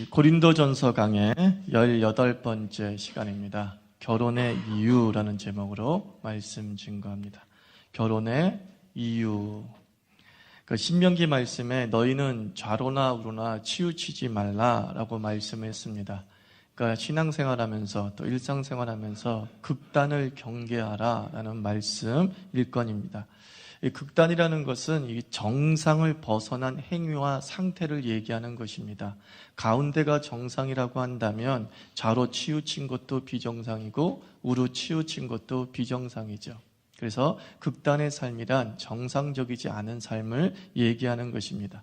고린도전서 강의 18번째 시간입니다. 결혼의 이유라는 제목으로 말씀 증거합니다. 결혼의 이유. 신명기 말씀에 너희는 좌로나 우로나 치우치지 말라라고 말씀했습니다. 그러니까 신앙생활하면서 또 일상생활하면서 극단을 경계하라라는 말씀 일권입니다. 이 극단이라는 것은 이 정상을 벗어난 행위와 상태를 얘기하는 것입니다. 가운데가 정상이라고 한다면 좌로 치우친 것도 비정상이고 우로 치우친 것도 비정상이죠. 그래서 극단의 삶이란 정상적이지 않은 삶을 얘기하는 것입니다.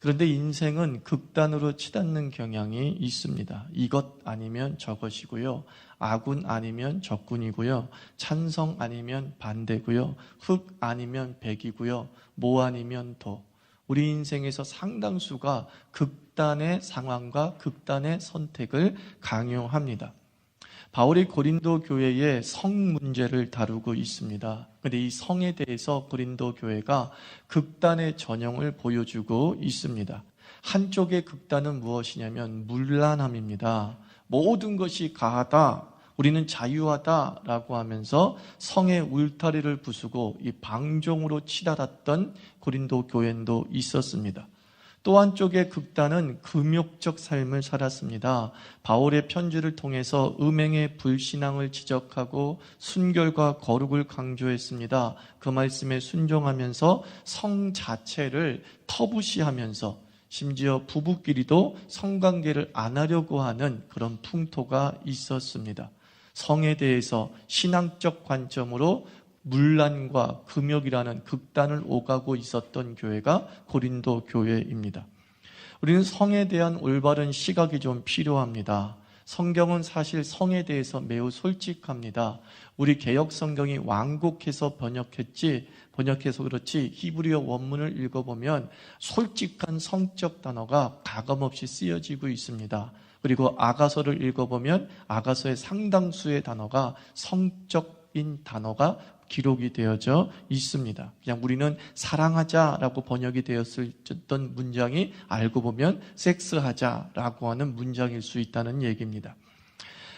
그런데 인생은 극단으로 치닫는 경향이 있습니다. 이것 아니면 저것이고요. 아군 아니면 적군이고요. 찬성 아니면 반대고요. 흑 아니면 백이고요. 모 아니면 도. 우리 인생에서 상당수가 극단의 상황과 극단의 선택을 강요합니다. 바울이 고린도 교회의 성 문제를 다루고 있습니다. 그런데 이 성에 대해서 고린도 교회가 극단의 전형을 보여주고 있습니다. 한쪽의 극단은 무엇이냐면 문란함입니다. 모든 것이 가하다, 우리는 자유하다라고 하면서 성의 울타리를 부수고 이 방종으로 치달았던 고린도 교회도 있었습니다. 또 한쪽의 극단은 금욕적 삶을 살았습니다. 바울의 편지를 통해서 음행의 불신앙을 지적하고 순결과 거룩을 강조했습니다. 그 말씀에 순종하면서 성 자체를 터부시하면서 심지어 부부끼리도 성관계를 안 하려고 하는 그런 풍토가 있었습니다. 성에 대해서 신앙적 관점으로 문란과 금욕이라는 극단을 오가고 있었던 교회가 고린도 교회입니다. 우리는 성에 대한 올바른 시각이 좀 필요합니다. 성경은 사실 성에 대해서 매우 솔직합니다. 우리 개역 성경이 완곡해서 번역해서 그렇지 히브리어 원문을 읽어보면 솔직한 성적 단어가 가감없이 쓰여지고 있습니다. 그리고 아가서를 읽어보면 아가서의 상당수의 단어가 성적인 단어가 기록이 되어져 있습니다. 그냥 우리는 사랑하자라고 번역이 되었던 문장이 알고 보면 섹스하자라고 하는 문장일 수 있다는 얘기입니다.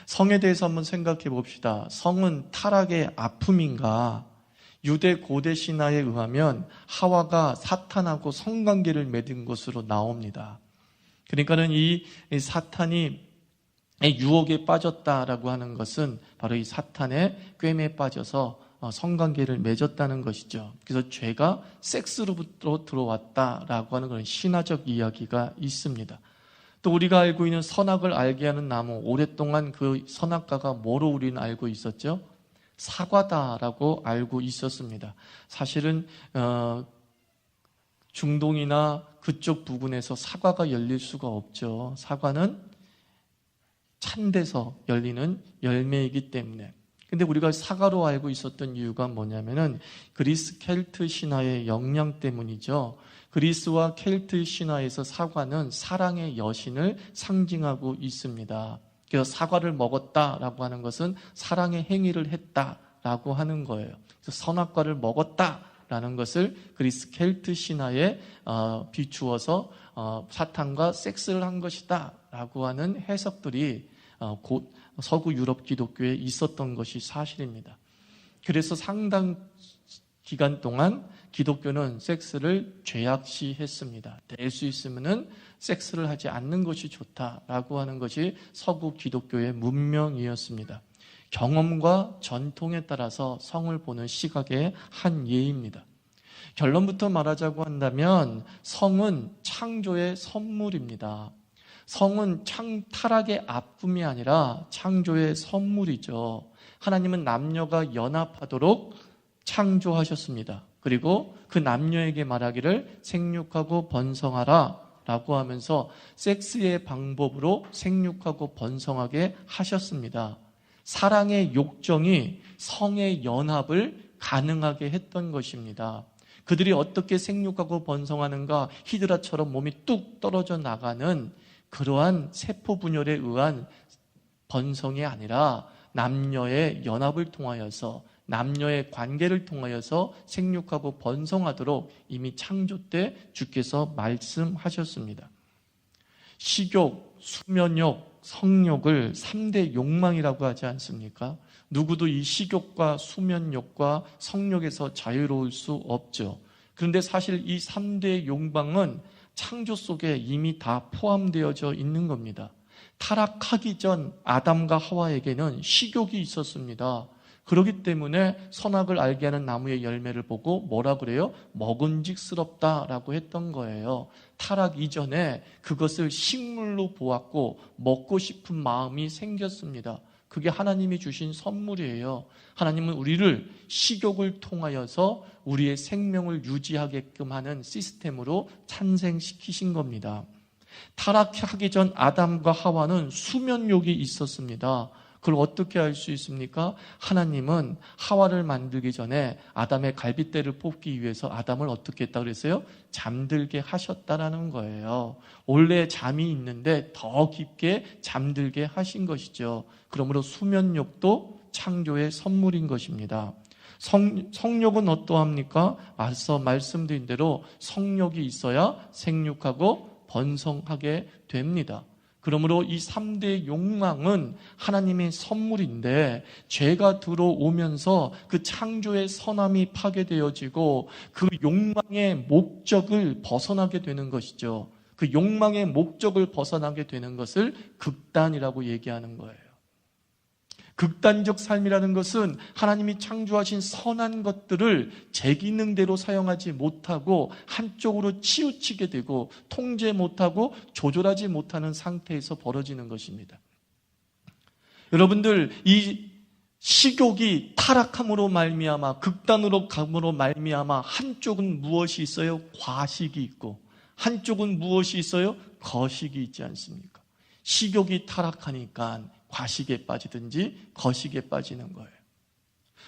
성에 대해서 한번 생각해 봅시다. 성은 타락의 아픔인가? 유대 고대 신화에 의하면 하와가 사탄하고 성관계를 맺은 것으로 나옵니다. 그러니까는 이 사탄이 유혹에 빠졌다라고 하는 것은 바로 이 사탄의 꿰매에 빠져서 성관계를 맺었다는 것이죠. 그래서 죄가 섹스로부터 들어왔다라고 하는 그런 신화적 이야기가 있습니다. 또 우리가 알고 있는 선악을 알게 하는 나무, 오랫동안 그 선악과가 뭐로 우리는 알고 있었죠? 사과다라고 알고 있었습니다. 사실은 중동이나 그쪽 부근에서 사과가 열릴 수가 없죠. 사과는 찬 데서 열리는 열매이기 때문에. 근데 우리가 사과로 알고 있었던 이유가 뭐냐면은 그리스 켈트 신화의 영향 때문이죠. 그리스와 켈트 신화에서 사과는 사랑의 여신을 상징하고 있습니다. 그래서 사과를 먹었다라고 하는 것은 사랑의 행위를 했다라고 하는 거예요. 그래서 선악과를 먹었다라는 것을 그리스 켈트 신화에 비추어서 사탄과 섹스를 한 것이다라고 하는 해석들이 곧 서구 유럽 기독교에 있었던 것이 사실입니다. 그래서 상당 기간 동안 기독교는 섹스를 죄악시했습니다. 될 수 있으면은 섹스를 하지 않는 것이 좋다라고 하는 것이 서구 기독교의 문명이었습니다. 경험과 전통에 따라서 성을 보는 시각의 한 예입니다. 결론부터 말하자고 한다면 성은 창조의 선물입니다. 성은 타락의 아픔이 아니라 창조의 선물이죠. 하나님은 남녀가 연합하도록 창조하셨습니다. 그리고 그 남녀에게 말하기를 생육하고 번성하라 라고 하면서 섹스의 방법으로 생육하고 번성하게 하셨습니다. 사랑의 욕정이 성의 연합을 가능하게 했던 것입니다. 그들이 어떻게 생육하고 번성하는가, 히드라처럼 몸이 뚝 떨어져 나가는 그러한 세포 분열에 의한 번성이 아니라 남녀의 연합을 통하여서 남녀의 관계를 통하여서 생육하고 번성하도록 이미 창조 때 주께서 말씀하셨습니다. 식욕, 수면욕, 성욕을 3대 욕망이라고 하지 않습니까? 누구도 이 식욕과 수면욕과 성욕에서 자유로울 수 없죠. 그런데 사실 이 3대 욕망은 창조 속에 이미 다 포함되어져 있는 겁니다. 타락하기 전 아담과 하와에게는 식욕이 있었습니다. 그렇기 때문에 선악을 알게 하는 나무의 열매를 보고 뭐라 그래요? 먹음직스럽다라고 했던 거예요. 타락 이전에 그것을 식물로 보았고 먹고 싶은 마음이 생겼습니다. 그게 하나님이 주신 선물이에요. 하나님은 우리를 식욕을 통하여서 우리의 생명을 유지하게끔 하는 시스템으로 탄생시키신 겁니다. 타락하기 전 아담과 하와는 수면욕이 있었습니다. 그걸 어떻게 알 수 있습니까? 하나님은 하와를 만들기 전에 아담의 갈빗대를 뽑기 위해서 아담을 어떻게 했다 그랬어요? 잠들게 하셨다라는 거예요. 원래 잠이 있는데 더 깊게 잠들게 하신 것이죠. 그러므로 수면욕도 창조의 선물인 것입니다. 성욕은 어떠합니까? 앞서 말씀드린 대로 성욕이 있어야 생육하고 번성하게 됩니다. 그러므로 이 3대 욕망은 하나님의 선물인데 죄가 들어오면서 그 창조의 선함이 파괴되어지고 그 욕망의 목적을 벗어나게 되는 것이죠. 그 욕망의 목적을 벗어나게 되는 것을 극단이라고 얘기하는 거예요. 극단적 삶이라는 것은 하나님이 창조하신 선한 것들을 제 기능대로 사용하지 못하고 한쪽으로 치우치게 되고 통제 못하고 조절하지 못하는 상태에서 벌어지는 것입니다. 여러분들, 이 식욕이 타락함으로 말미암아 극단으로 감으로 말미암아 한쪽은 무엇이 있어요? 과식이 있고 한쪽은 무엇이 있어요? 거식이 있지 않습니까? 식욕이 타락하니까 과식에 빠지든지 거식에 빠지는 거예요.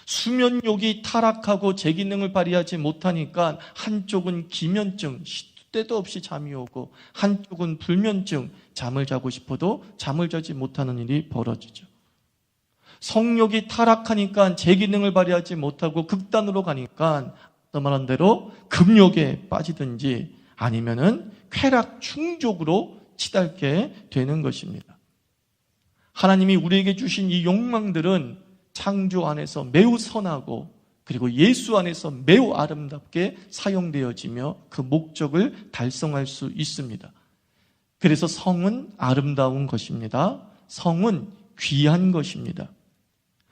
수면욕이 타락하고 제 기능을 발휘하지 못하니까 한쪽은 기면증, 시도 때도 없이 잠이 오고 한쪽은 불면증, 잠을 자고 싶어도 잠을 자지 못하는 일이 벌어지죠. 성욕이 타락하니까 제 기능을 발휘하지 못하고 극단으로 가니까 말한 대로 금욕에 빠지든지 아니면은 쾌락 충족으로 치닫게 되는 것입니다. 하나님이 우리에게 주신 이 욕망들은 창조 안에서 매우 선하고 그리고 예수 안에서 매우 아름답게 사용되어지며 그 목적을 달성할 수 있습니다. 그래서 성은 아름다운 것입니다. 성은 귀한 것입니다.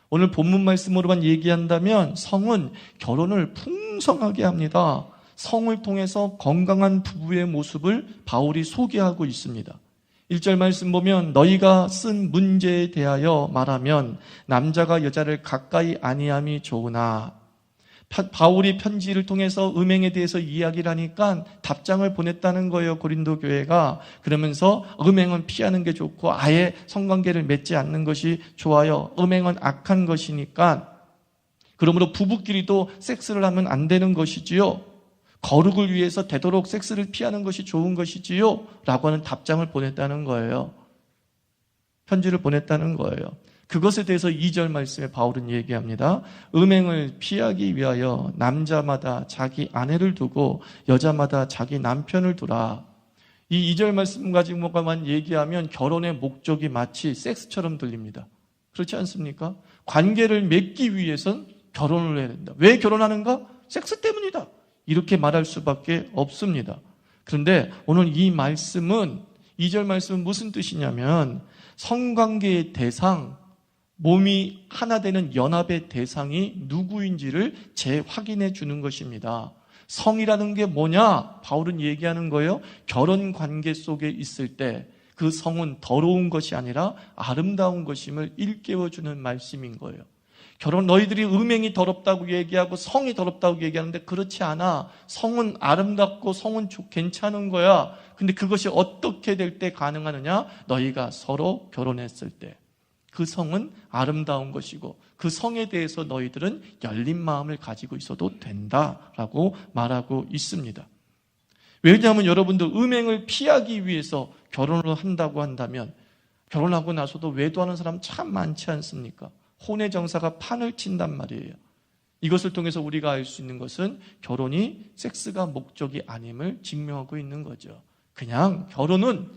오늘 본문 말씀으로만 얘기한다면 성은 결혼을 풍성하게 합니다. 성을 통해서 건강한 부부의 모습을 바울이 소개하고 있습니다. 1절 말씀 보면 너희가 쓴 문제에 대하여 말하면 남자가 여자를 가까이 아니함이 좋으나 바울이 편지를 통해서 음행에 대해서 이야기를 하니까 답장을 보냈다는 거예요. 고린도 교회가. 그러면서 음행은 피하는 게 좋고 아예 성관계를 맺지 않는 것이 좋아요. 음행은 악한 것이니까. 그러므로 부부끼리도 섹스를 하면 안 되는 것이지요. 거룩을 위해서 되도록 섹스를 피하는 것이 좋은 것이지요 라고 하는 답장을 보냈다는 거예요. 편지를 보냈다는 거예요. 그것에 대해서 2절 말씀에 바울은 얘기합니다. 음행을 피하기 위하여 남자마다 자기 아내를 두고 여자마다 자기 남편을 두라. 이 2절 말씀 가지고만 얘기하면 결혼의 목적이 마치 섹스처럼 들립니다. 그렇지 않습니까? 관계를 맺기 위해선 결혼을 해야 된다. 왜 결혼하는가? 섹스 때문이다. 이렇게 말할 수밖에 없습니다. 그런데 오늘 이 말씀은 2절 말씀은 무슨 뜻이냐면 성관계의 대상, 몸이 하나 되는 연합의 대상이 누구인지를 재확인해 주는 것입니다. 성이라는 게 뭐냐? 바울은 얘기하는 거예요. 결혼 관계 속에 있을 때 그 성은 더러운 것이 아니라 아름다운 것임을 일깨워 주는 말씀인 거예요. 너희들이 음행이 더럽다고 얘기하고 성이 더럽다고 얘기하는데 그렇지 않아. 성은 아름답고 성은 괜찮은 거야. 근데 그것이 어떻게 될 때 가능하느냐? 너희가 서로 결혼했을 때. 그 성은 아름다운 것이고 그 성에 대해서 너희들은 열린 마음을 가지고 있어도 된다라고 말하고 있습니다. 왜냐하면 여러분들 음행을 피하기 위해서 결혼을 한다고 한다면 결혼하고 나서도 외도하는 사람 참 많지 않습니까? 혼의 정사가 판을 친단 말이에요. 이것을 통해서 우리가 알 수 있는 것은 결혼이 섹스가 목적이 아님을 증명하고 있는 거죠. 그냥 결혼은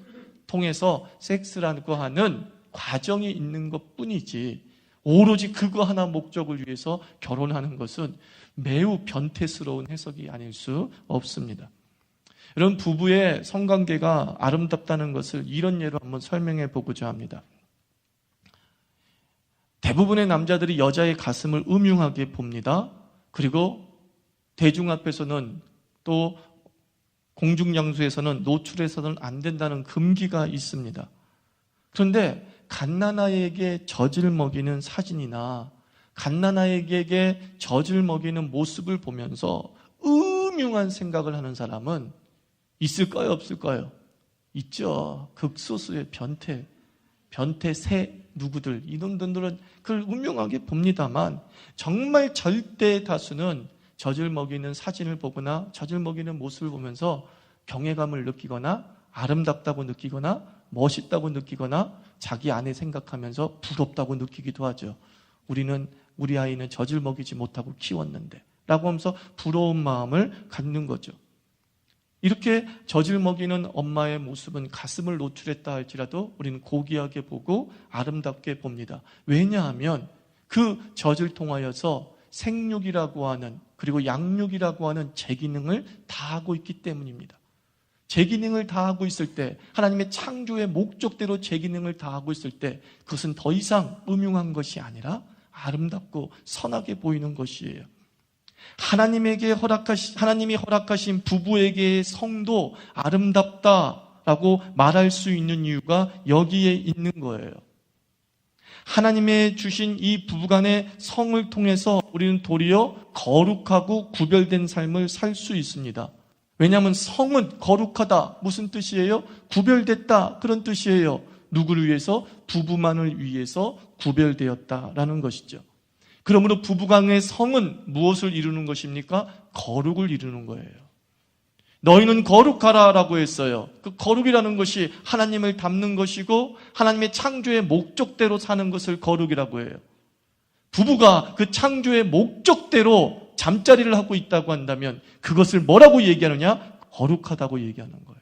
통해서 섹스라고 하는 과정이 있는 것 뿐이지, 오로지 그거 하나 목적을 위해서 결혼하는 것은 매우 변태스러운 해석이 아닐 수 없습니다. 여러분, 부부의 성관계가 아름답다는 것을 이런 예로 한번 설명해 보고자 합니다. 대부분의 남자들이 여자의 가슴을 음흉하게 봅니다. 그리고 대중 앞에서는, 또 공중장소에서는 노출해서는 안 된다는 금기가 있습니다. 그런데 갓난아이에게 젖을 먹이는 사진이나 갓난아이에게 젖을 먹이는 모습을 보면서 음흉한 생각을 하는 사람은 있을까요, 없을까요? 있죠. 극소수의 변태 새 누구들, 이놈들은 그걸 음흉하게 봅니다만, 정말 절대 다수는 젖을 먹이는 사진을 보거나 젖을 먹이는 모습을 보면서 경외감을 느끼거나 아름답다고 느끼거나 멋있다고 느끼거나 자기 안에 생각하면서 부럽다고 느끼기도 하죠. 우리 아이는 젖을 먹이지 못하고 키웠는데 라고 하면서 부러운 마음을 갖는 거죠. 이렇게 젖을 먹이는 엄마의 모습은 가슴을 노출했다 할지라도 우리는 고귀하게 보고 아름답게 봅니다. 왜냐하면 그 젖을 통하여서 생육이라고 하는, 그리고 양육이라고 하는 제 기능을 다하고 있기 때문입니다. 제 기능을 다하고 있을 때, 하나님의 창조의 목적대로 제 기능을 다하고 있을 때, 그것은 더 이상 음흉한 것이 아니라 아름답고 선하게 보이는 것이에요. 하나님이 허락하신 부부에게의 성도 아름답다라고 말할 수 있는 이유가 여기에 있는 거예요. 하나님의 주신 이 부부간의 성을 통해서 우리는 도리어 거룩하고 구별된 삶을 살 수 있습니다. 왜냐하면 성은 거룩하다, 무슨 뜻이에요? 구별됐다, 그런 뜻이에요. 누구를 위해서? 부부만을 위해서 구별되었다라는 것이죠. 그러므로 부부간의 성은 무엇을 이루는 것입니까? 거룩을 이루는 거예요. 너희는 거룩하라라고 했어요. 그 거룩이라는 것이 하나님을 닮는 것이고 하나님의 창조의 목적대로 사는 것을 거룩이라고 해요. 부부가 그 창조의 목적대로 잠자리를 하고 있다고 한다면 그것을 뭐라고 얘기하느냐? 거룩하다고 얘기하는 거예요.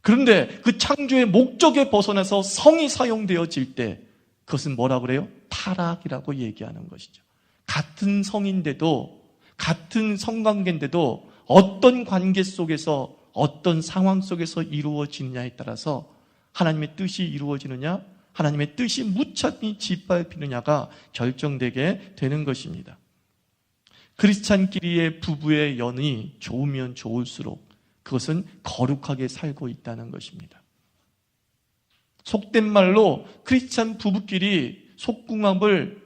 그런데 그 창조의 목적에 벗어나서 성이 사용되어질 때 그것은 뭐라고 그래요? 타락이라고 얘기하는 것이죠. 같은 성인데도, 같은 성관계인데도 어떤 관계 속에서, 어떤 상황 속에서 이루어지느냐에 따라서 하나님의 뜻이 이루어지느냐, 하나님의 뜻이 무참히 짓밟히느냐가 결정되게 되는 것입니다. 크리스찬끼리의 부부의 연이 좋으면 좋을수록 그것은 거룩하게 살고 있다는 것입니다. 속된 말로 크리스찬 부부끼리 속궁합을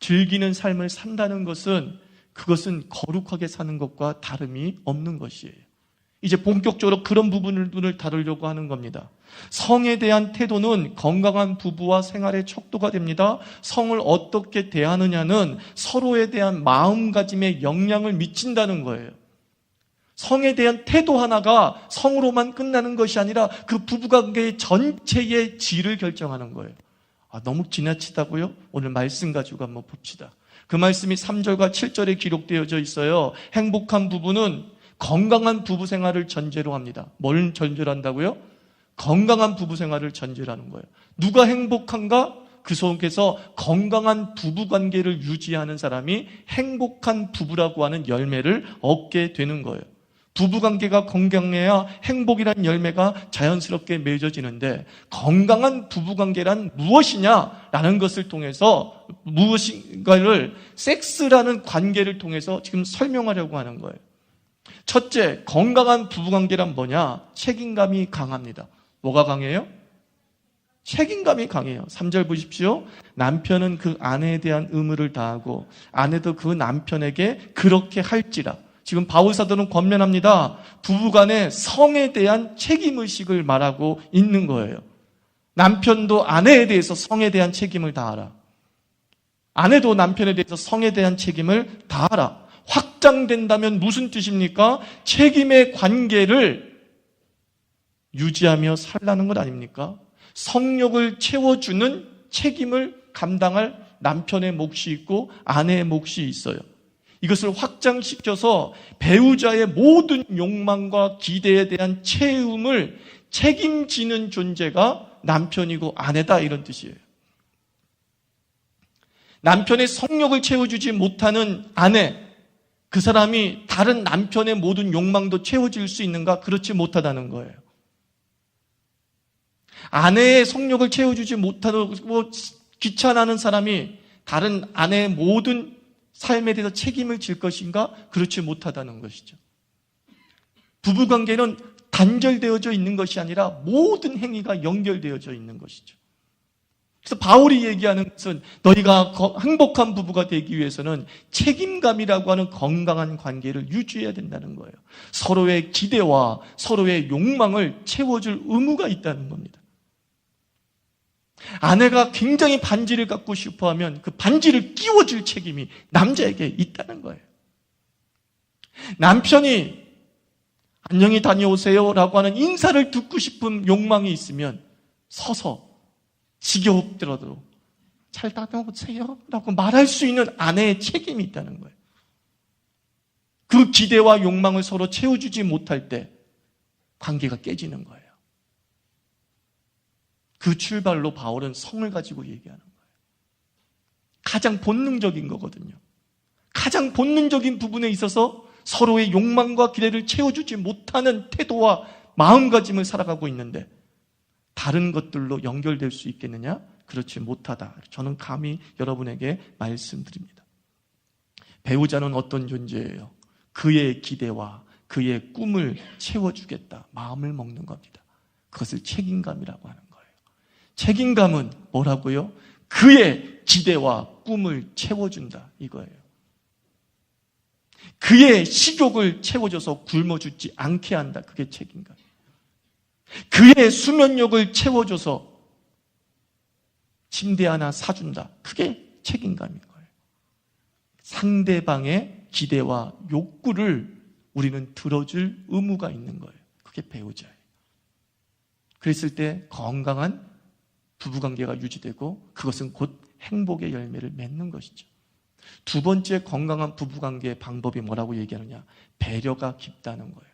즐기는 삶을 산다는 것은, 그것은 거룩하게 사는 것과 다름이 없는 것이에요. 이제 본격적으로 그런 부분을 다루려고 하는 겁니다. 성에 대한 태도는 건강한 부부와 생활의 척도가 됩니다. 성을 어떻게 대하느냐는 서로에 대한 마음가짐에 영향을 미친다는 거예요. 성에 대한 태도 하나가 성으로만 끝나는 것이 아니라 그 부부관계의 전체의 질을 결정하는 거예요. 너무 지나치다고요? 오늘 말씀 가지고 한번 봅시다. 그 말씀이 3절과 7절에 기록되어져 있어요. 행복한 부부는 건강한 부부 생활을 전제로 합니다. 뭘 전제로 한다고요? 건강한 부부 생활을 전제로 하는 거예요. 누가 행복한가? 그 속에서 건강한 부부 관계를 유지하는 사람이 행복한 부부라고 하는 열매를 얻게 되는 거예요. 부부관계가 건강해야 행복이라는 열매가 자연스럽게 맺어지는데, 건강한 부부관계란 무엇이냐라는 것을 통해서 무엇인가를 섹스라는 관계를 통해서 지금 설명하려고 하는 거예요. 첫째, 건강한 부부관계란 뭐냐? 책임감이 강합니다. 뭐가 강해요? 책임감이 강해요. 3절 보십시오. 남편은 그 아내에 대한 의무를 다하고 아내도 그 남편에게 그렇게 할지라. 지금 바울사도는 권면합니다. 부부간의 성에 대한 책임의식을 말하고 있는 거예요. 남편도 아내에 대해서 성에 대한 책임을 다하라. 아내도 남편에 대해서 성에 대한 책임을 다하라. 확장된다면 무슨 뜻입니까? 책임의 관계를 유지하며 살라는 것 아닙니까? 성욕을 채워주는 책임을 감당할 남편의 몫이 있고 아내의 몫이 있어요. 이것을 확장시켜서 배우자의 모든 욕망과 기대에 대한 채움을 책임지는 존재가 남편이고 아내다, 이런 뜻이에요. 남편의 성욕을 채워주지 못하는 아내, 그 사람이 다른 남편의 모든 욕망도 채워줄 수 있는가? 그렇지 못하다는 거예요. 아내의 성욕을 채워주지 못하고 귀찮아하는 사람이 다른 아내의 모든 삶에 대해서 책임을 질 것인가? 그렇지 못하다는 것이죠. 부부관계는 단절되어져 있는 것이 아니라 모든 행위가 연결되어져 있는 것이죠. 그래서 바울이 얘기하는 것은 너희가 행복한 부부가 되기 위해서는 책임감이라고 하는 건강한 관계를 유지해야 된다는 거예요. 서로의 기대와 서로의 욕망을 채워줄 의무가 있다는 겁니다. 아내가 굉장히 반지를 갖고 싶어하면 그 반지를 끼워줄 책임이 남자에게 있다는 거예요. 남편이 안녕히 다녀오세요 라고 하는 인사를 듣고 싶은 욕망이 있으면 서서 지겹더라도 잘 다녀오세요 라고 말할 수 있는 아내의 책임이 있다는 거예요. 그 기대와 욕망을 서로 채워주지 못할 때 관계가 깨지는 거예요. 그 출발로 바울은 성을 가지고 얘기하는 거예요. 가장 본능적인 거거든요. 가장 본능적인 부분에 있어서 서로의 욕망과 기대를 채워주지 못하는 태도와 마음가짐을 살아가고 있는데 다른 것들로 연결될 수 있겠느냐? 그렇지 못하다. 저는 감히 여러분에게 말씀드립니다. 배우자는 어떤 존재예요? 그의 기대와 그의 꿈을 채워주겠다. 마음을 먹는 겁니다. 그것을 책임감이라고 하는 거예요. 책임감은 뭐라고요? 그의 기대와 꿈을 채워준다, 이거예요. 그의 식욕을 채워줘서 굶어 죽지 않게 한다. 그게 책임감. 그의 수면욕을 채워줘서 침대 하나 사준다. 그게 책임감인 거예요. 상대방의 기대와 욕구를 우리는 들어줄 의무가 있는 거예요. 그게 배우자예요. 그랬을 때 건강한 부부관계가 유지되고 그것은 곧 행복의 열매를 맺는 것이죠. 두 번째 건강한 부부관계의 방법이 뭐라고 얘기하느냐? 배려가 깊다는 거예요.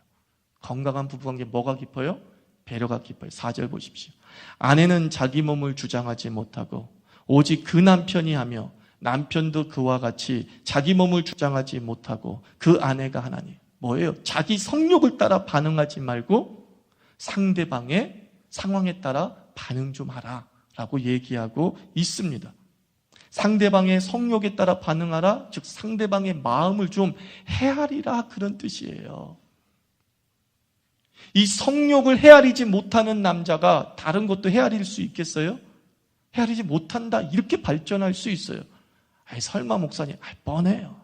건강한 부부관계 뭐가 깊어요? 배려가 깊어요. 4절 보십시오. 아내는 자기 몸을 주장하지 못하고 오직 그 남편이 하며 남편도 그와 같이 자기 몸을 주장하지 못하고 그 아내가 하나니 뭐예요? 자기 성욕을 따라 반응하지 말고 상대방의 상황에 따라 반응 좀 하라 라고 얘기하고 있습니다. 상대방의 성욕에 따라 반응하라, 즉 상대방의 마음을 좀 헤아리라, 그런 뜻이에요. 이 성욕을 헤아리지 못하는 남자가 다른 것도 헤아릴 수 있겠어요? 헤아리지 못한다, 이렇게 발전할 수 있어요. 설마 목사님, 뻔해요.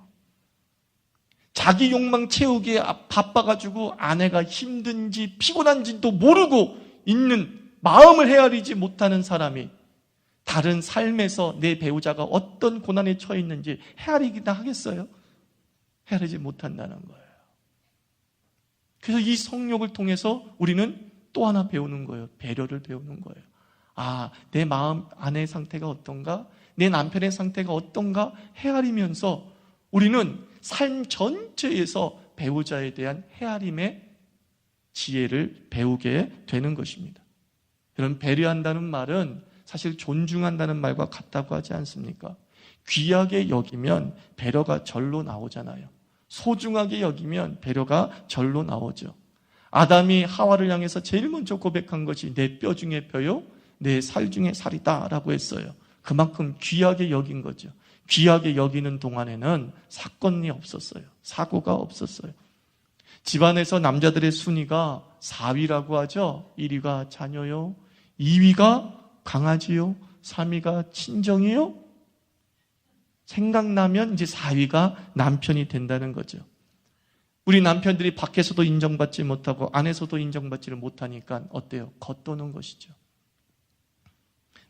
자기 욕망 채우기에 바빠가지고 아내가 힘든지 피곤한지도 모르고 있는 마음을 헤아리지 못하는 사람이 다른 삶에서 내 배우자가 어떤 고난에 처해 있는지 헤아리기나 하겠어요? 헤아리지 못한다는 거예요. 그래서 이 성욕을 통해서 우리는 또 하나 배우는 거예요. 배려를 배우는 거예요. 아, 내 마음 아내의 상태가 어떤가? 내 남편의 상태가 어떤가? 헤아리면서 우리는 삶 전체에서 배우자에 대한 헤아림의 지혜를 배우게 되는 것입니다. 여러분, 배려한다는 말은 사실 존중한다는 말과 같다고 하지 않습니까? 귀하게 여기면 배려가 절로 나오잖아요. 소중하게 여기면 배려가 절로 나오죠. 아담이 하와를 향해서 제일 먼저 고백한 것이 내 뼈 중에 뼈요, 내 살 중에 살이다 라고 했어요. 그만큼 귀하게 여긴 거죠. 귀하게 여기는 동안에는 사건이 없었어요. 사고가 없었어요. 집안에서 남자들의 순위가 4위라고 하죠. 1위가 자녀요, 2위가 강아지요, 3위가 친정이요. 생각나면 이제 4위가 남편이 된다는 거죠. 우리 남편들이 밖에서도 인정받지 못하고 안에서도 인정받지를 못하니까 어때요? 겉도는 것이죠.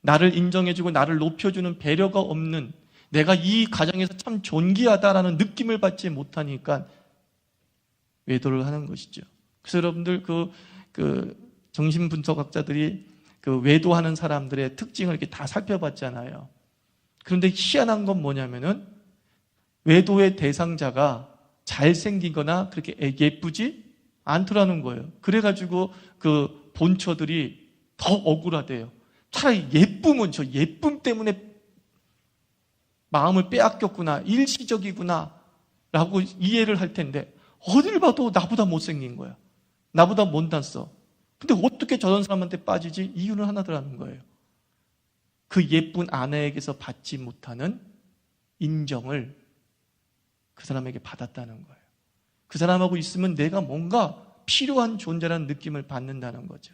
나를 인정해주고 나를 높여주는 배려가 없는, 내가 이 가정에서 참 존귀하다라는 느낌을 받지 못하니까 외도를 하는 것이죠. 그래서 여러분들 정신분석학자들이 그 외도하는 사람들의 특징을 이렇게 다 살펴봤잖아요. 그런데 희한한 건 뭐냐면은 외도의 대상자가 잘생기거나 그렇게 예쁘지 않더라는 거예요. 그래가지고 그 본처들이 더 억울하대요. 차라리 예쁨은 저 예쁨 때문에 마음을 빼앗겼구나, 일시적이구나 라고 이해를 할 텐데 어딜 봐도 나보다 못생긴 거야. 나보다 못났어. 근데 어떻게 저런 사람한테 빠지지? 이유는 하나더라는 거예요. 그 예쁜 아내에게서 받지 못하는 인정을 그 사람에게 받았다는 거예요. 그 사람하고 있으면 내가 뭔가 필요한 존재라는 느낌을 받는다는 거죠.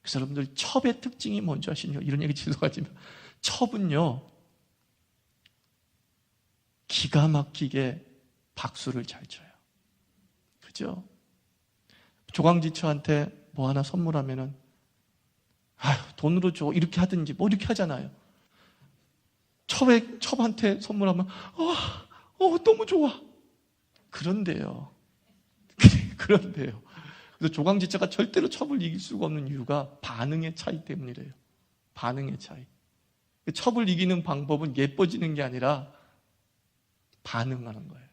그래서 여러분들 첩의 특징이 뭔지 아시죠? 이런 얘기 죄송하지만 첩은요, 기가 막히게 박수를 잘 쳐요. 그죠? 조강지처한테 뭐 하나 선물하면은 아휴, 돈으로 줘 이렇게 하든지 뭐 이렇게 하잖아요. 첩한테 선물하면 너무 좋아. 그런데요. 그런데요. 그래서 조강지처가 절대로 첩을 이길 수가 없는 이유가 반응의 차이 때문이래요. 반응의 차이. 첩을 이기는 방법은 예뻐지는 게 아니라 반응하는 거예요.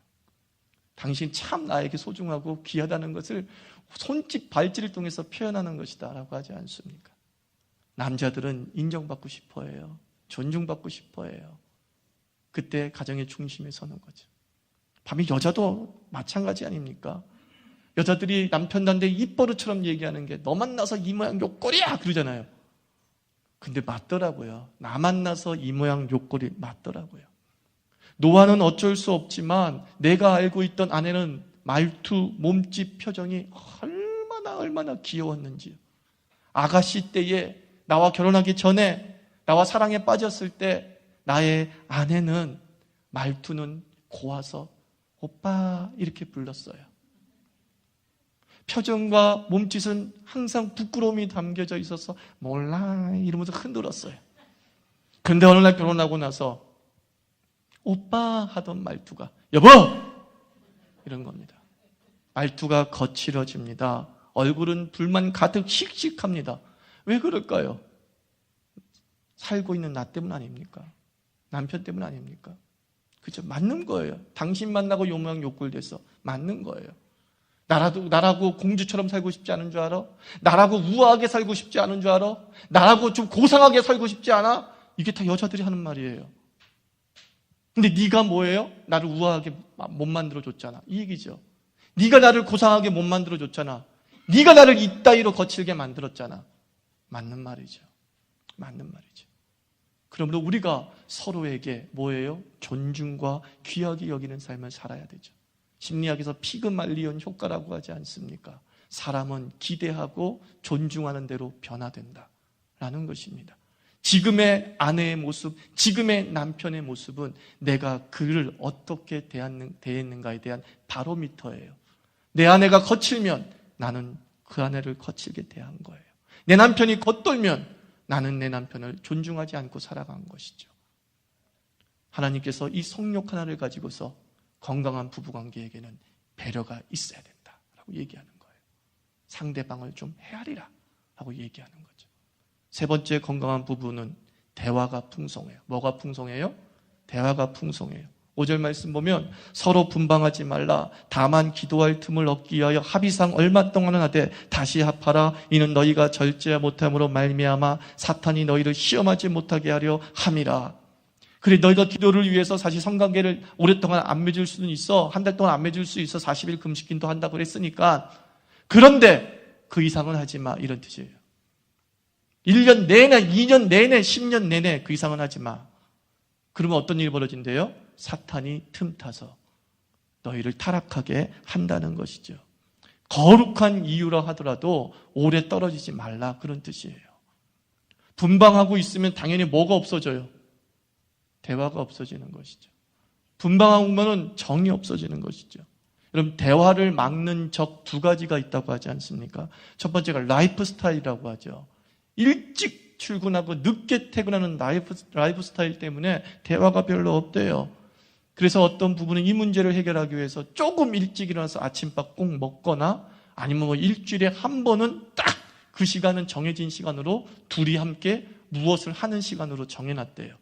당신 참 나에게 소중하고 귀하다는 것을 손짓 발짓을 통해서 표현하는 것이다 라고 하지 않습니까? 남자들은 인정받고 싶어 해요. 존중받고 싶어 해요. 그때 가정의 중심에 서는 거죠. 밤에 여자도 마찬가지 아닙니까? 여자들이 남편한테 입버릇처럼 얘기하는 게 너 만나서 이 모양 요 꼴이야 그러잖아요. 근데 맞더라고요. 나 만나서 이 모양 요 꼴이 맞더라고요. 노아는 어쩔 수 없지만 내가 알고 있던 아내는 말투, 몸짓, 표정이 얼마나 귀여웠는지요. 아가씨 때에 나와 결혼하기 전에 나와 사랑에 빠졌을 때 나의 아내는 말투는 고와서 오빠 이렇게 불렀어요. 표정과 몸짓은 항상 부끄러움이 담겨져 있어서 몰라 이러면서 흔들었어요. 그런데 어느 날 결혼하고 나서 오빠 하던 말투가 여보! 이런 겁니다. 말투가 거칠어집니다. 얼굴은 불만 가득 씩씩합니다. 왜 그럴까요? 살고 있는 나 때문 아닙니까? 남편 때문 아닙니까? 그죠? 맞는 거예요. 당신 만나고 요 모양 요 꼴 됐어. 맞는 거예요. 나라고 공주처럼 살고 싶지 않은 줄 알아? 나라고 우아하게 살고 싶지 않은 줄 알아? 나라고 좀 고상하게 살고 싶지 않아? 이게 다 여자들이 하는 말이에요. 근데 네가 뭐예요? 나를 우아하게 못 만들어줬잖아. 이 얘기죠. 네가 나를 고상하게 못 만들어줬잖아. 네가 나를 이따위로 거칠게 만들었잖아. 맞는 말이죠. 맞는 말이죠. 그러므로 우리가 서로에게 뭐예요? 존중과 귀하게 여기는 삶을 살아야 되죠. 심리학에서 피그말리온 효과라고 하지 않습니까? 사람은 기대하고 존중하는 대로 변화된다라는 것입니다. 지금의 아내의 모습, 지금의 남편의 모습은 내가 그를 어떻게 대했는가에 대한 바로미터예요. 내 아내가 거칠면 나는 그 아내를 거칠게 대한 거예요. 내 남편이 겉돌면 나는 내 남편을 존중하지 않고 살아간 것이죠. 하나님께서 이 성욕 하나를 가지고서 건강한 부부관계에게는 배려가 있어야 된다라고 얘기하는 거예요. 상대방을 좀 헤아리라 라고 얘기하는 거죠. 세 번째 건강한 부부는 대화가 풍성해요. 뭐가 풍성해요? 대화가 풍성해요. 5절 말씀 보면 서로 분방하지 말라. 다만 기도할 틈을 얻기 위하여 합의상 얼마 동안은 하되 다시 합하라. 이는 너희가 절제하 못함으로 말미암아 사탄이 너희를 시험하지 못하게 하려 함이라. 그래 너희가 기도를 위해서 사실 성관계를 오랫동안 안 맺을 수는 있어. 한 달 동안 안 맺을 수 있어. 40일 금식기도 한다고 그랬으니까. 그런데 그 이상은 하지 마 이런 뜻이에요. 1년 내내, 2년 내내, 10년 내내 그 이상은 하지 마. 그러면 어떤 일이 벌어진대요? 사탄이 틈타서 너희를 타락하게 한다는 것이죠. 거룩한 이유라 하더라도 오래 떨어지지 말라 그런 뜻이에요. 분방하고 있으면 당연히 뭐가 없어져요? 대화가 없어지는 것이죠. 분방하면 정이 없어지는 것이죠. 여러분 대화를 막는 적 두 가지가 있다고 하지 않습니까? 첫 번째가 라이프 스타일이라고 하죠. 일찍 출근하고 늦게 퇴근하는 라이프 스타일 때문에 대화가 별로 없대요. 그래서 어떤 부부는 이 문제를 해결하기 위해서 조금 일찍 일어나서 아침밥 꼭 먹거나 아니면 뭐 일주일에 한 번은 딱 그 시간은 정해진 시간으로 둘이 함께 무엇을 하는 시간으로 정해놨대요.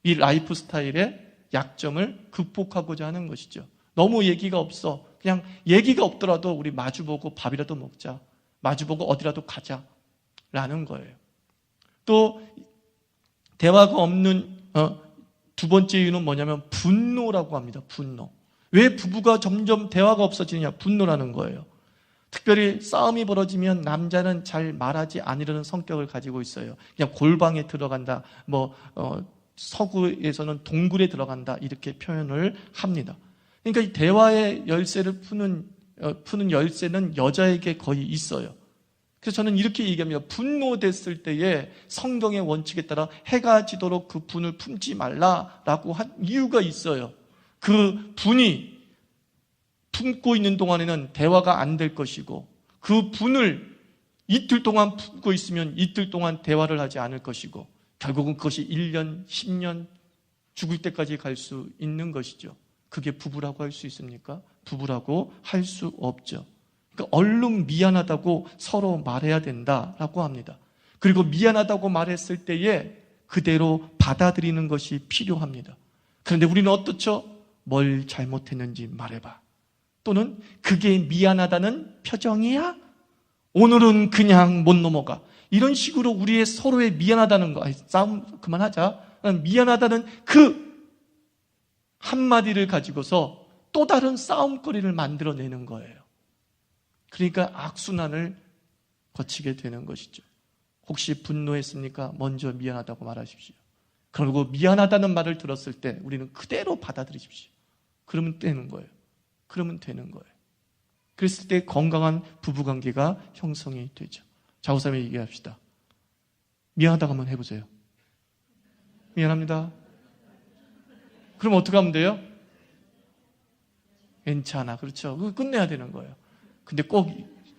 이 라이프 스타일의 약점을 극복하고자 하는 것이죠. 너무 얘기가 없어. 그냥 얘기가 없더라도 우리 마주보고 밥이라도 먹자. 마주보고 어디라도 가자. 라는 거예요. 또 대화가 없는 두 번째 이유는 뭐냐면 분노라고 합니다. 분노. 왜 부부가 점점 대화가 없어지느냐? 분노라는 거예요. 특별히 싸움이 벌어지면 남자는 잘 말하지 않으려는 성격을 가지고 있어요. 그냥 골방에 들어간다, 서구에서는 동굴에 들어간다, 이렇게 표현을 합니다. 그러니까 이 대화의 열쇠를 푸는 열쇠는 여자에게 거의 있어요. 그래서 저는 이렇게 얘기합니다. 분노됐을 때에 성경의 원칙에 따라 해가 지도록 그 분을 품지 말라라고 한 이유가 있어요. 그 분이 품고 있는 동안에는 대화가 안 될 것이고, 그 분을 이틀 동안 품고 있으면 이틀 동안 대화를 하지 않을 것이고, 결국은 그것이 1년, 10년 죽을 때까지 갈 수 있는 것이죠. 그게 부부라고 할 수 있습니까? 부부라고 할 수 없죠. 그러니까 얼른 미안하다고 서로 말해야 된다라고 합니다. 그리고 미안하다고 말했을 때에 그대로 받아들이는 것이 필요합니다. 그런데 우리는 어떻죠? 뭘 잘못했는지 말해봐. 또는 그게 미안하다는 표정이야? 오늘은 그냥 못 넘어가. 이런 식으로 우리의 서로의 미안하다는 거, 싸움 그만하자. 미안하다는 그 한마디를 가지고서 또 다른 싸움거리를 만들어내는 거예요. 그러니까 악순환을 거치게 되는 것이죠. 혹시 분노했습니까? 먼저 미안하다고 말하십시오. 그리고 미안하다는 말을 들었을 때 우리는 그대로 받아들이십시오. 그러면 되는 거예요. 그랬을 때 건강한 부부관계가 형성이 되죠. 좌우사람에 얘기합시다. 미안하다고 한번 해보세요. 미안합니다. 그럼 어떻게 하면 돼요? 괜찮아. 그렇죠. 그거 끝내야 되는 거예요. 근데 꼭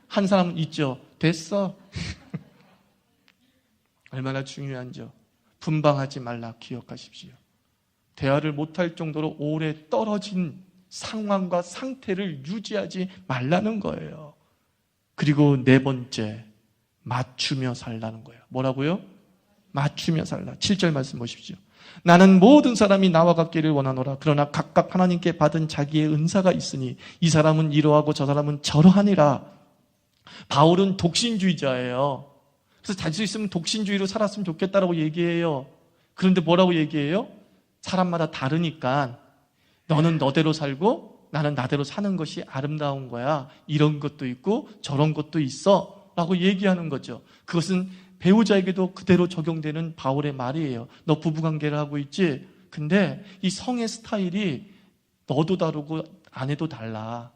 한 사람은 있죠. 됐어. 얼마나 중요한지요. 분방하지 말라 기억하십시오. 대화를 못할 정도로 오래 떨어진 상황과 상태를 유지하지 말라는 거예요. 그리고 네 번째, 맞추며 살라는 거예요. 뭐라고요? 맞추며 살라. 7절 말씀 보십시오. 나는 모든 사람이 나와 같기를 원하노라. 그러나 각각 하나님께 받은 자기의 은사가 있으니 이 사람은 이러하고 저 사람은 저러하니라. 바울은 독신주의자예요. 그래서 잘 수 있으면 독신주의로 살았으면 좋겠다라고 얘기해요. 그런데 뭐라고 얘기해요? 사람마다 다르니까 너는 너대로 살고 나는 나대로 사는 것이 아름다운 거야. 이런 것도 있고 저런 것도 있어 라고 얘기하는 거죠. 그것은 배우자에게도 그대로 적용되는 바울의 말이에요. 너 부부관계를 하고 있지? 근데 이 성의 스타일이 너도 다르고 아내도 달라.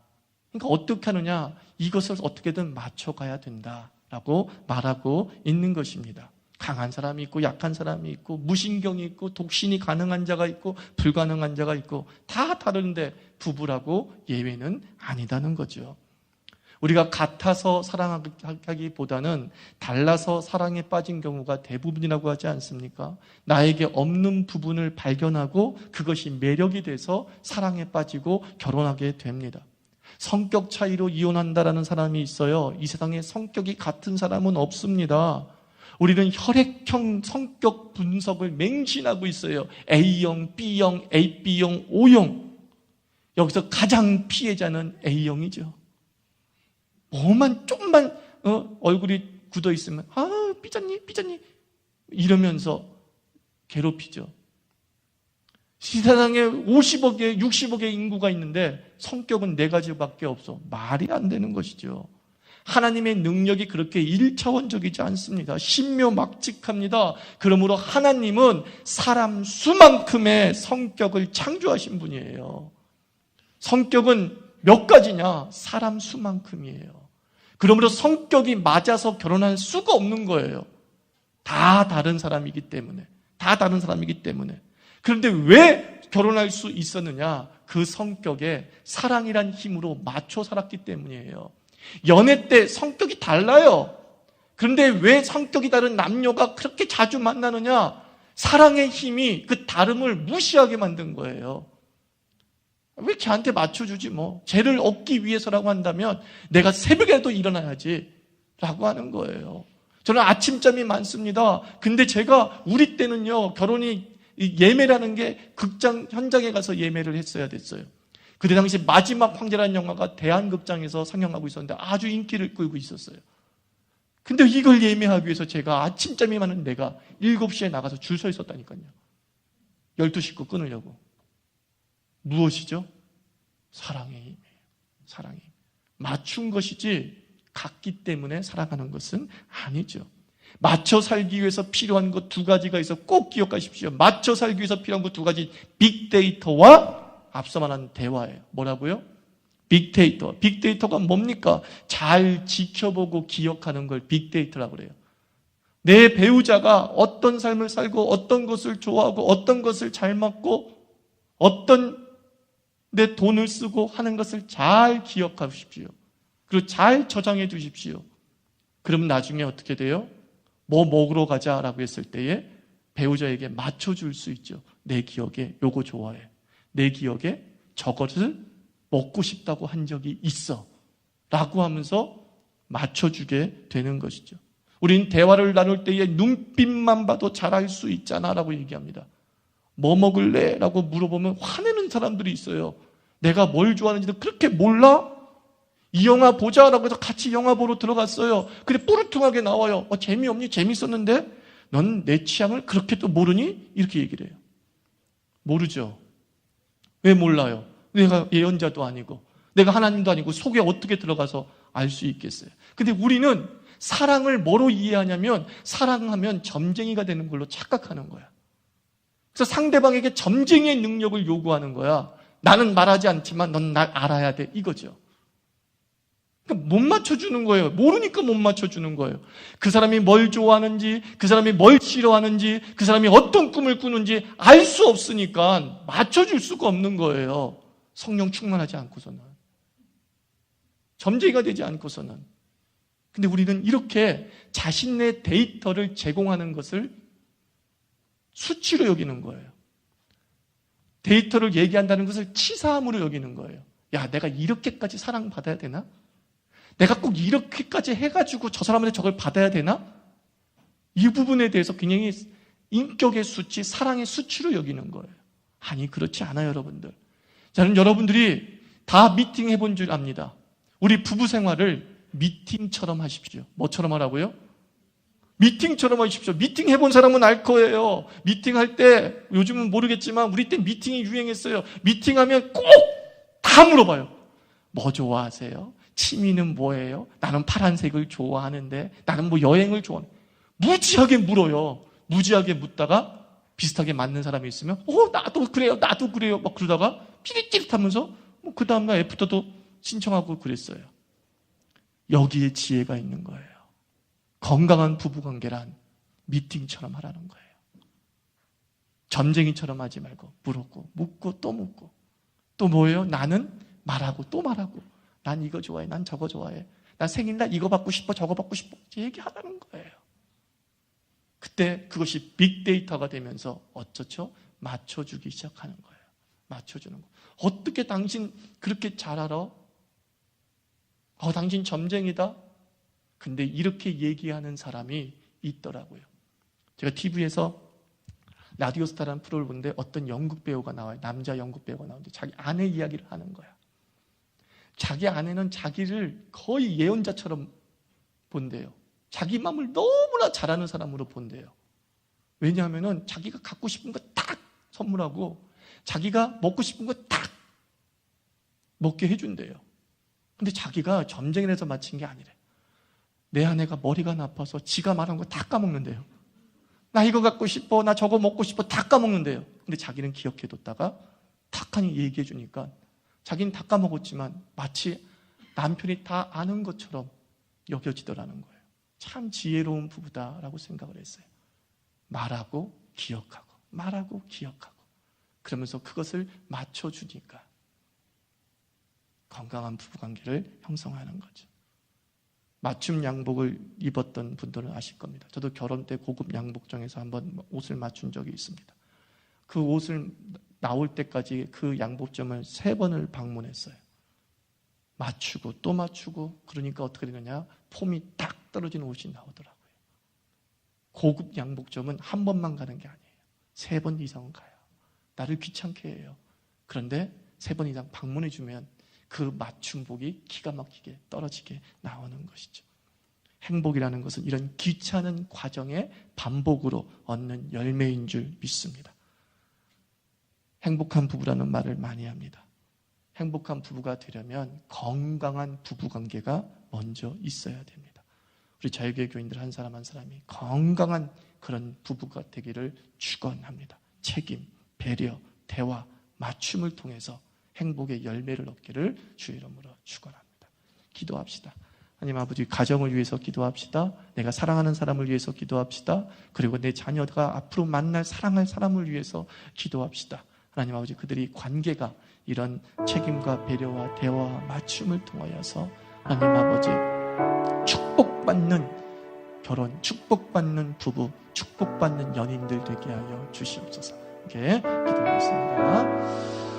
그러니까 어떻게 하느냐? 이것을 어떻게든 맞춰가야 된다라고 말하고 있는 것입니다. 강한 사람이 있고 약한 사람이 있고 무신경이 있고 독신이 가능한 자가 있고 불가능한 자가 있고 다 다른데 부부라고 예외는 아니다는 거죠. 우리가 같아서 사랑하기보다는 달라서 사랑에 빠진 경우가 대부분이라고 하지 않습니까? 나에게 없는 부분을 발견하고 그것이 매력이 돼서 사랑에 빠지고 결혼하게 됩니다. 성격 차이로 이혼한다라는 사람이 있어요. 이 세상에 성격이 같은 사람은 없습니다. 우리는 혈액형 성격 분석을 맹신하고 있어요. A형, B형, AB형, O형. 여기서 가장 피해자는 A형이죠. 뭐만 좀만 얼굴이 굳어 있으면 삐졌니 이러면서 괴롭히죠. 세상에 50억의 60억의 인구가 있는데 성격은 4가지밖에 없어. 말이 안 되는 것이죠. 하나님의 능력이 그렇게 1차원적이지 않습니다. 신묘막직합니다. 그러므로 하나님은 사람 수만큼의 성격을 창조하신 분이에요. 성격은 몇 가지냐? 사람 수만큼이에요. 그러므로 성격이 맞아서 결혼할 수가 없는 거예요. 다 다른 사람이기 때문에. 그런데 왜 결혼할 수 있었느냐? 그 성격에 사랑이란 힘으로 맞춰 살았기 때문이에요. 연애 때 성격이 달라요. 그런데 왜 성격이 다른 남녀가 그렇게 자주 만나느냐? 사랑의 힘이 그 다름을 무시하게 만든 거예요. 왜 걔한테 맞춰주지 뭐. 쟤를 얻기 위해서라고 한다면 내가 새벽에도 일어나야지 라고 하는 거예요. 저는 아침잠이 많습니다. 근데 제가 우리 때는요, 결혼이 예매라는 게 극장 현장에 가서 예매를 했어야 됐어요. 그때 당시 마지막 황제라는 영화가 대한극장에서 상영하고 있었는데 아주 인기를 끌고 있었어요. 근데 이걸 예매하기 위해서 제가 아침잠이 많은 내가 7시에 나가서 줄 서 있었다니까요. 12시 거 끊으려고. 무엇이죠? 사랑의 힘이에요. 사랑의 힘. 맞춘 것이지 같기 때문에 사랑하는 것은 아니죠. 맞춰 살기 위해서 필요한 것 두 가지가 있어 꼭 기억하십시오. 맞춰 살기 위해서 필요한 것 두 가지, 빅데이터와 앞서 말한 대화예요. 뭐라고요? 빅데이터. 빅데이터가 뭡니까? 잘 지켜보고 기억하는 걸 빅데이터라고 그래요. 내 배우자가 어떤 삶을 살고 어떤 것을 좋아하고 어떤 것을 잘 먹고 어떤 내 돈을 쓰고 하는 것을 잘 기억하십시오. 그리고 잘 저장해 두십시오. 그러면 나중에 어떻게 돼요? 뭐 먹으러 가자라고 했을 때에 배우자에게 맞춰줄 수 있죠. 내 기억에 요거 좋아해. 내 기억에 저것을 먹고 싶다고 한 적이 있어. 라고 하면서 맞춰주게 되는 것이죠. 우린 대화를 나눌 때에 눈빛만 봐도 잘 알 수 있잖아 라고 얘기합니다. 뭐 먹을래? 라고 물어보면 화내는 사람들이 있어요. 내가 뭘 좋아하는지도 그렇게 몰라? 이 영화 보자 라고 해서 같이 영화 보러 들어갔어요. 근데 뽀르퉁하게 나와요. 재미없니? 재밌었는데? 넌 내 취향을 그렇게 또 모르니? 이렇게 얘기를 해요. 모르죠. 왜 몰라요? 내가 예언자도 아니고 내가 하나님도 아니고 속에 어떻게 들어가서 알 수 있겠어요? 근데 우리는 사랑을 뭐로 이해하냐면 사랑하면 점쟁이가 되는 걸로 착각하는 거야. 그래서 상대방에게 점쟁이의 능력을 요구하는 거야. 나는 말하지 않지만 넌 날 알아야 돼. 이거죠. 그러니까 못 맞춰주는 거예요. 모르니까 못 맞춰주는 거예요. 그 사람이 뭘 좋아하는지, 그 사람이 뭘 싫어하는지, 그 사람이 어떤 꿈을 꾸는지 알 수 없으니까 맞춰줄 수가 없는 거예요. 성령 충만하지 않고서는. 점쟁이가 되지 않고서는. 근데 우리는 이렇게 자신의 데이터를 제공하는 것을 수치로 여기는 거예요. 데이터를 얘기한다는 것을 치사함으로 여기는 거예요. 야, 내가 이렇게까지 사랑받아야 되나? 내가 꼭 이렇게까지 해가지고 저 사람한테 저걸 받아야 되나? 이 부분에 대해서 굉장히 인격의 수치, 사랑의 수치로 여기는 거예요. 아니, 그렇지 않아요, 여러분들. 저는 여러분들이 다 미팅 해본 줄 압니다. 우리 부부 생활을 미팅처럼 하십시오. 뭐처럼 하라고요? 미팅처럼 하십시오. 미팅 해본 사람은 알 거예요. 미팅할 때, 요즘은 모르겠지만 우리 때 미팅이 유행했어요. 미팅하면 꼭 다 물어봐요. 뭐 좋아하세요? 취미는 뭐예요? 나는 파란색을 좋아하는데, 나는 뭐 여행을 좋아하는데. 무지하게 물어요. 무지하게 묻다가 비슷하게 맞는 사람이 있으면 나도 그래요. 막 그러다가 삐릿삐릿하면서 그 다음날 애프터도 신청하고 그랬어요. 여기에 지혜가 있는 거예요. 건강한 부부관계란 미팅처럼 하라는 거예요. 점쟁이처럼 하지 말고 물었고 묻고 또 묻고 또 뭐예요? 나는 말하고 또 말하고 난 이거 좋아해. 난 저거 좋아해. 난 생일날 이거 받고 싶어. 저거 받고 싶어. 얘기하라는 거예요. 그때 그것이 빅데이터가 되면서 어쩌죠? 맞춰주기 시작하는 거예요. 맞춰주는 거. 어떻게 당신 그렇게 잘 알아? 당신 점쟁이다? 근데 이렇게 얘기하는 사람이 있더라고요. 제가 TV에서 라디오스타라는 프로를 보는데 어떤 연극 배우가 나와요. 남자 연극 배우가 나오는데 자기 아내 이야기를 하는 거야. 자기 아내는 자기를 거의 예언자처럼 본대요. 자기 마음을 너무나 잘하는 사람으로 본대요. 왜냐하면 자기가 갖고 싶은 거 딱 선물하고 자기가 먹고 싶은 거 딱 먹게 해준대요. 근데 자기가 점쟁이라서 마친 게 아니래. 내 아내가 머리가 나빠서 지가 말한 거 다 까먹는데요. 나 이거 갖고 싶어, 나 저거 먹고 싶어 다 까먹는데요. 근데 자기는 기억해뒀다가 탁하니 얘기해 주니까 자기는 다 까먹었지만 마치 남편이 다 아는 것처럼 여겨지더라는 거예요. 참 지혜로운 부부다라고 생각을 했어요. 말하고 기억하고 말하고 기억하고 그러면서 그것을 맞춰주니까 건강한 부부관계를 형성하는 거죠. 맞춤 양복을 입었던 분들은 아실 겁니다. 저도 결혼 때 고급 양복점에서 한번 옷을 맞춘 적이 있습니다. 그 옷을 나올 때까지 그 양복점을 3번을 방문했어요. 맞추고 또 맞추고 그러니까 어떻게 되느냐? 폼이 딱 떨어지는 옷이 나오더라고요. 고급 양복점은 한 번만 가는 게 아니에요. 3번 이상은 가요. 나를 귀찮게 해요. 그런데 3번 이상 방문해주면 그 맞춤복이 기가 막히게 떨어지게 나오는 것이죠. 행복이라는 것은 이런 귀찮은 과정의 반복으로 얻는 열매인 줄 믿습니다. 행복한 부부라는 말을 많이 합니다. 행복한 부부가 되려면 건강한 부부관계가 먼저 있어야 됩니다. 우리 자유교회 교인들 한 사람 한 사람이 건강한 그런 부부가 되기를 축원합니다. 책임, 배려, 대화, 맞춤을 통해서 행복의 열매를 얻기를 주의 이름으로 축원합니다. 기도합시다. 하나님 아버지, 가정을 위해서 기도합시다. 내가 사랑하는 사람을 위해서 기도합시다. 그리고 내 자녀가 앞으로 만날 사랑할 사람을 위해서 기도합시다. 하나님 아버지, 그들이 관계가 이런 책임과 배려와 대화와 맞춤을 통하여서 하나님 아버지 축복받는 결혼, 축복받는 부부, 축복받는 연인들 되게 하여 주시옵소서. 이렇게 기도하겠습니다.